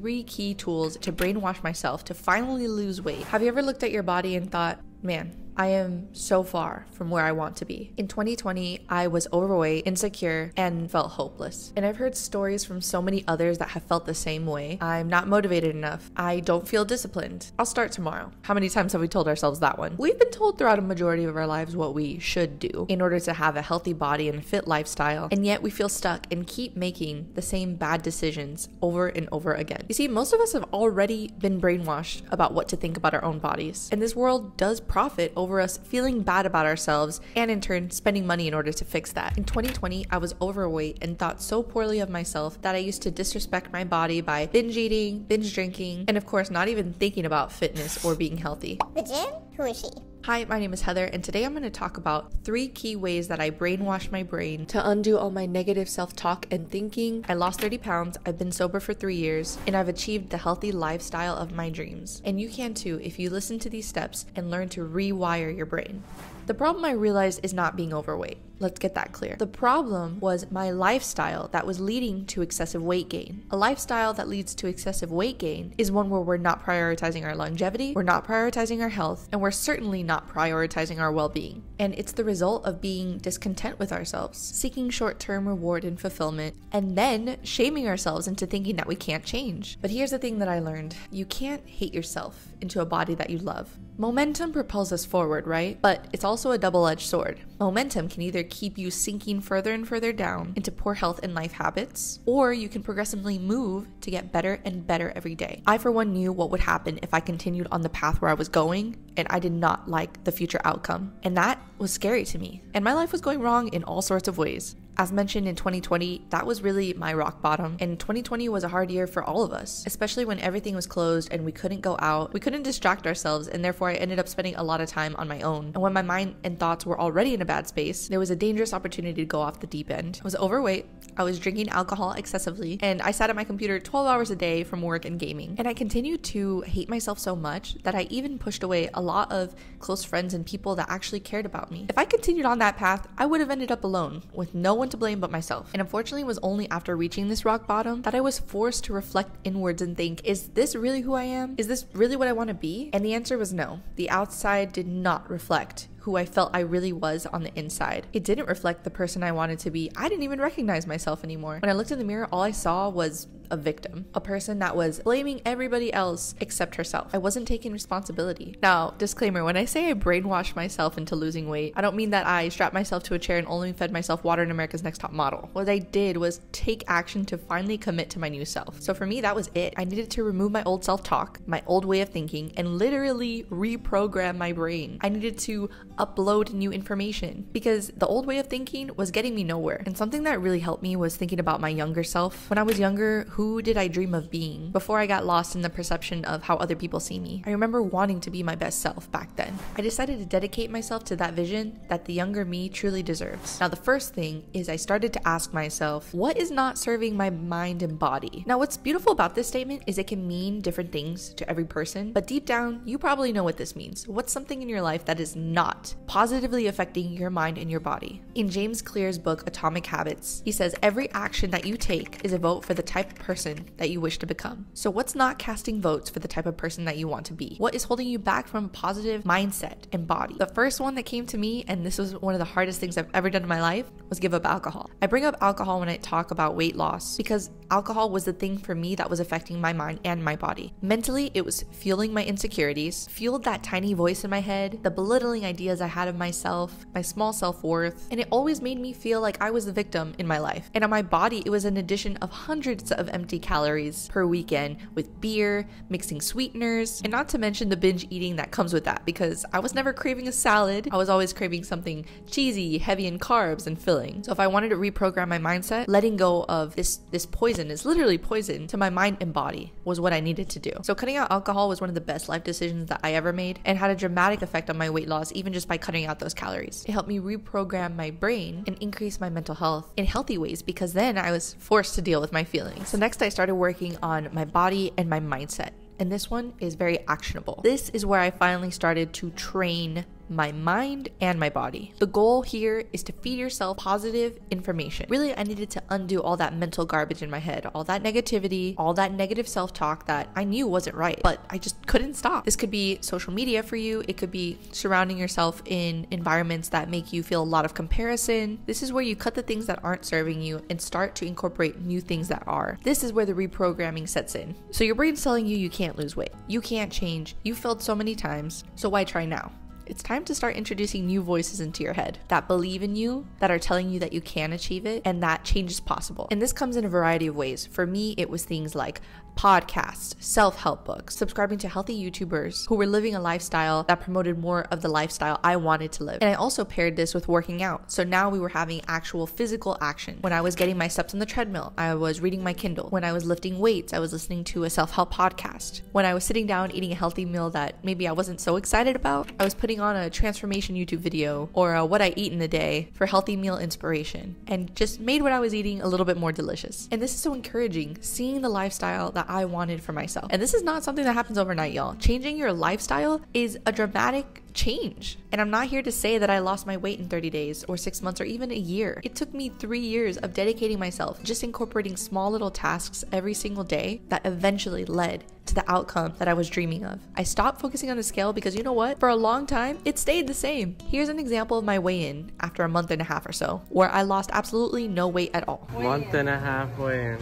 3 key tools to brainwash myself to finally lose weight. Have you ever looked at your body and thought, man, I am so far from where I want to be? In 2020, I was overweight, insecure, and felt hopeless. And I've heard stories from so many others that have felt the same way. I'm not motivated enough. I don't feel disciplined. I'll start tomorrow. How many times have we told ourselves that one? We've been told throughout a majority of our lives what we should do in order to have a healthy body and a fit lifestyle, and yet we feel stuck and keep making the same bad decisions over and over again. You see, most of us have already been brainwashed about what to think about our own bodies, and this world does profit over us feeling bad about ourselves and in turn spending money in order to fix that. In 2020, I was overweight and thought so poorly of myself that I used to disrespect my body by binge eating, binge drinking, and of course not even thinking about fitness or being healthy. The gym? Who is she? Hi, my name is Heather, and today I'm going to talk about 3 key ways that I brainwash my brain to undo all my negative self-talk and thinking. I lost 30 pounds, I've been sober for 3 years, and I've achieved the healthy lifestyle of my dreams. And you can too if you listen to these steps and learn to rewire your brain. The problem I realized is not being overweight. Let's get that clear. The problem was my lifestyle that was leading to excessive weight gain. A lifestyle that leads to excessive weight gain is one where we're not prioritizing our longevity, we're not prioritizing our health, and we're certainly not prioritizing our well-being. And it's the result of being discontent with ourselves, seeking short-term reward and fulfillment, and then shaming ourselves into thinking that we can't change. But here's the thing that I learned. You can't hate yourself into a body that you love. Momentum propels us forward, right? But it's also a double-edged sword. Momentum can either keep you sinking further and further down into poor health and life habits, or you can progressively move to get better and better every day. I, for one, knew what would happen if I continued on the path where I was going, and I did not like the future outcome. And that was scary to me. And my life was going wrong in all sorts of ways. As mentioned in 2020, that was really my rock bottom, and 2020 was a hard year for all of us, especially when everything was closed and we couldn't go out, we couldn't distract ourselves, and therefore I ended up spending a lot of time on my own. And when my mind and thoughts were already in a bad space, there was a dangerous opportunity to go off the deep end. I was overweight, I was drinking alcohol excessively, and I sat at my computer 12 hours a day from work and gaming. And I continued to hate myself so much that I even pushed away a lot of close friends and people that actually cared about me. If I continued on that path, I would have ended up alone, with no one to blame but myself. And unfortunately, it was only after reaching this rock bottom that I was forced to reflect inwards and think, is this really who I am? Is this really what I want to be? And the answer was no. The outside did not reflect who I felt I really was on the inside. It didn't reflect the person I wanted to be. I didn't even recognize myself anymore. When I looked in the mirror, all I saw was a victim, a person that was blaming everybody else except herself. I wasn't taking responsibility. Now, disclaimer, when I say I brainwashed myself into losing weight, I don't mean that I strapped myself to a chair and only fed myself water in America's Next Top Model. What I did was take action to finally commit to my new self. So for me, that was it. I needed to remove my old self-talk, my old way of thinking, and literally reprogram my brain. I needed to upload new information because the old way of thinking was getting me nowhere. And something that really helped me was thinking about my younger self. When I was younger, who did I dream of being before I got lost in the perception of how other people see me? I remember wanting to be my best self back then. I decided to dedicate myself to that vision that the younger me truly deserves. Now, the first thing is I started to ask myself, what is not serving my mind and body? Now, what's beautiful about this statement is it can mean different things to every person, but deep down, you probably know what this means. What's something in your life that is not positively affecting your mind and your body? In James Clear's book, Atomic Habits, he says every action that you take is a vote for the type of person that you wish to become. So what's not casting votes for the type of person that you want to be? What is holding you back from a positive mindset and body? The first one that came to me, and this was one of the hardest things I've ever done in my life, was give up alcohol. I bring up alcohol when I talk about weight loss because alcohol was the thing for me that was affecting my mind and my body. Mentally, it was fueling my insecurities, fueled that tiny voice in my head, the belittling ideas I had of myself, my small self-worth, and it always made me feel like I was the victim in my life. And on my body, it was an addition of hundreds of empty calories per weekend with beer, mixing sweeteners, and not to mention the binge eating that comes with that because I was never craving a salad. I was always craving something cheesy, heavy in carbs and filling. So if I wanted to reprogram my mindset, letting go of this poison is literally poison to my mind and body was what I needed to do. So cutting out alcohol was one of the best life decisions that I ever made and had a dramatic effect on my weight loss even just by cutting out those calories. It helped me reprogram my brain and increase my mental health in healthy ways because then I was forced to deal with my feelings. So next I started working on my body and my mindset. And this one is very actionable. This is where I finally started to train my mind, and my body. The goal here is to feed yourself positive information. Really, I needed to undo all that mental garbage in my head, all that negativity, all that negative self-talk that I knew wasn't right, but I just couldn't stop. This could be social media for you. It could be surrounding yourself in environments that make you feel a lot of comparison. This is where you cut the things that aren't serving you and start to incorporate new things that are. This is where the reprogramming sets in. So your brain's telling you can't lose weight. You can't change. You failed so many times, so why try now? It's time to start introducing new voices into your head that believe in you, that are telling you that you can achieve it, and that change is possible. And this comes in a variety of ways. For me, it was things like podcasts, self-help books, subscribing to healthy YouTubers who were living a lifestyle that promoted more of the lifestyle I wanted to live. And I also paired this with working out. So now we were having actual physical action. When I was getting my steps on the treadmill, I was reading my Kindle. When I was lifting weights, I was listening to a self-help podcast. When I was sitting down eating a healthy meal that maybe I wasn't so excited about, I was putting on a transformation YouTube video or a what I eat in a day for healthy meal inspiration, and just made what I was eating a little bit more delicious. And this is so encouraging, seeing the lifestyle that I wanted for myself. And this is not something that happens overnight, y'all. Changing your lifestyle is a dramatic change. And I'm not here to say that I lost my weight in 30 days or 6 months or even a year. It took me 3 years of dedicating myself, just incorporating small little tasks every single day that eventually led to the outcome that I was dreaming of. I stopped focusing on the scale because you know what? For a long time, it stayed the same. Here's an example of my weigh-in after a month and a half or so, where I lost absolutely no weight at all. Month and a half weigh-in.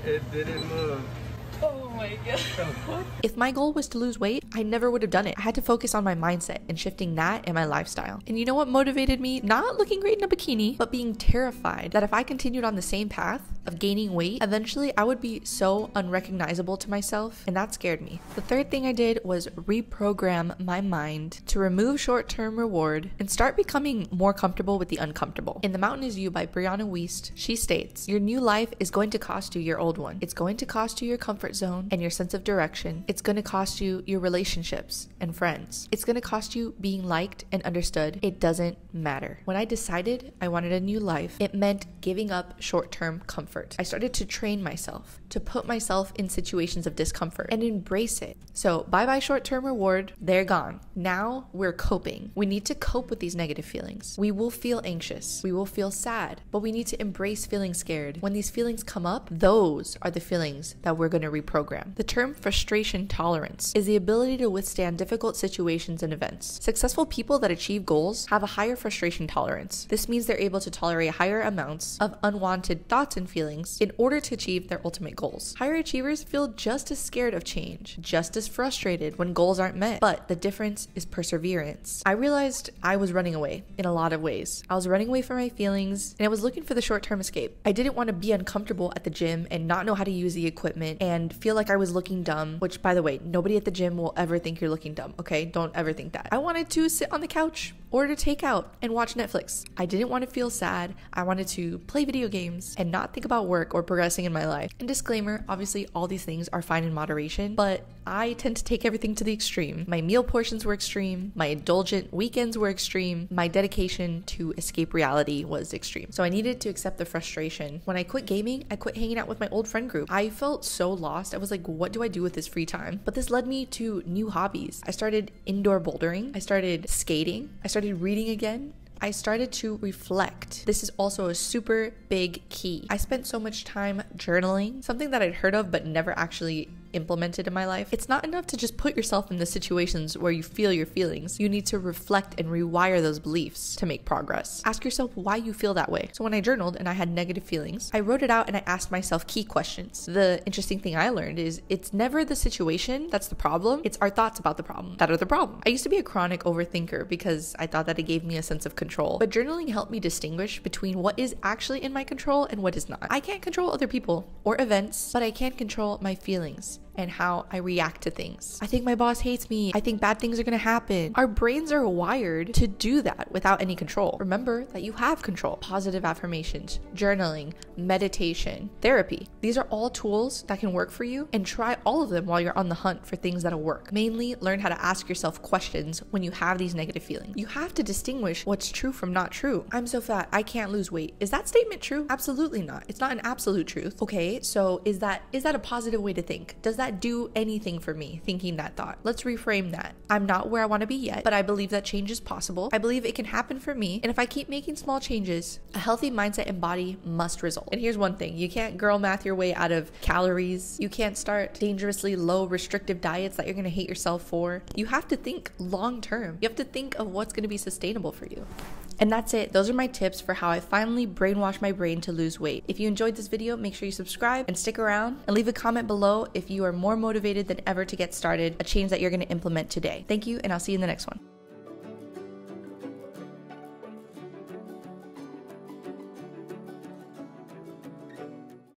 It didn't move. Oh my god. If my goal was to lose weight, I never would have done it. I had to focus on my mindset and shifting that and my lifestyle. And you know what motivated me? Not looking great in a bikini, but being terrified that if I continued on the same path of gaining weight, eventually I would be so unrecognizable to myself, and that scared me. The third thing I did was reprogram my mind to remove short-term reward and start becoming more comfortable with the uncomfortable. In The Mountain Is You by Brianna Wiest, she states, your new life is going to cost you your old one. It's going to cost you your comfort zone and your sense of direction. It's going to cost you your relationships and friends. It's going to cost you being liked and understood. It doesn't matter. When I decided I wanted a new life, it meant giving up short-term comfort. I started to train myself to put myself in situations of discomfort and embrace it. So bye-bye short-term reward, they're gone. Now we're coping. We need to cope with these negative feelings. We will feel anxious. We will feel sad, but we need to embrace feeling scared. When these feelings come up, those are the feelings that we're going to reprogram. The term frustration tolerance is the ability to withstand difficult situations and events. Successful people that achieve goals have a higher frustration tolerance. This means they're able to tolerate higher amounts of unwanted thoughts and feelings in order to achieve their ultimate goals. Higher achievers feel just as scared of change, just as frustrated when goals aren't met, but the difference is perseverance. I realized I was running away in a lot of ways. I was running away from my feelings and I was looking for the short-term escape. I didn't want to be uncomfortable at the gym and not know how to use the equipment and feel like I was looking dumb, which by the way, nobody at the gym will ever think you're looking dumb, okay? Don't ever think that. I wanted to sit on the couch, order takeout, and watch Netflix. I didn't want to feel sad. I wanted to play video games and not think about work or progressing in my life. And disclaimer, obviously all these things are fine in moderation, but I tend to take everything to the extreme. My meal portions were extreme. My indulgent weekends were extreme. My dedication to escape reality was extreme. So I needed to accept the frustration. When I quit gaming, I quit hanging out with my old friend group. I felt so lost. I was like, what do I do with this free time? But this led me to new hobbies. I started indoor bouldering. I started skating. I started reading again. I started to reflect. This is also a super big key. I spent so much time journaling, something that I'd heard of but never actually implemented in my life. It's not enough to just put yourself in the situations where you feel your feelings. You need to reflect and rewire those beliefs to make progress. Ask yourself why you feel that way. So when I journaled and I had negative feelings, I wrote it out and I asked myself key questions. The interesting thing I learned is it's never the situation that's the problem. It's our thoughts about the problem that are the problem. I used to be a chronic overthinker because I thought that it gave me a sense of control. But journaling helped me distinguish between what is actually in my control and what is not. I can't control other people or events, but I can control my feelings and how I react to things. I think my boss hates me. I think bad things are gonna happen. Our brains are wired to do that without any control. Remember that you have control. Positive affirmations, journaling, meditation, therapy. These are all tools that can work for you, and try all of them while you're on the hunt for things that'll work. Mainly learn how to ask yourself questions when you have these negative feelings. You have to distinguish what's true from not true. I'm so fat, I can't lose weight. Is that statement true? Absolutely not. It's not an absolute truth. Okay, so is that a positive way to think? Does that do anything for me, thinking that thought? Let's reframe that. I'm not where I want to be yet, but I believe that change is possible. I believe it can happen for me, and if I keep making small changes, a healthy mindset and body must result. And here's one thing: you can't girl math your way out of calories. You can't start dangerously low restrictive diets that you're going to hate yourself for. You have to think long term. You have to think of what's going to be sustainable for you. And that's it. Those are my tips for how I finally brainwashed my brain to lose weight. If you enjoyed this video, make sure you subscribe and stick around, and leave a comment below if you are more motivated than ever to get started, a change that you're going to implement today. Thank you, and I'll see you in the next one.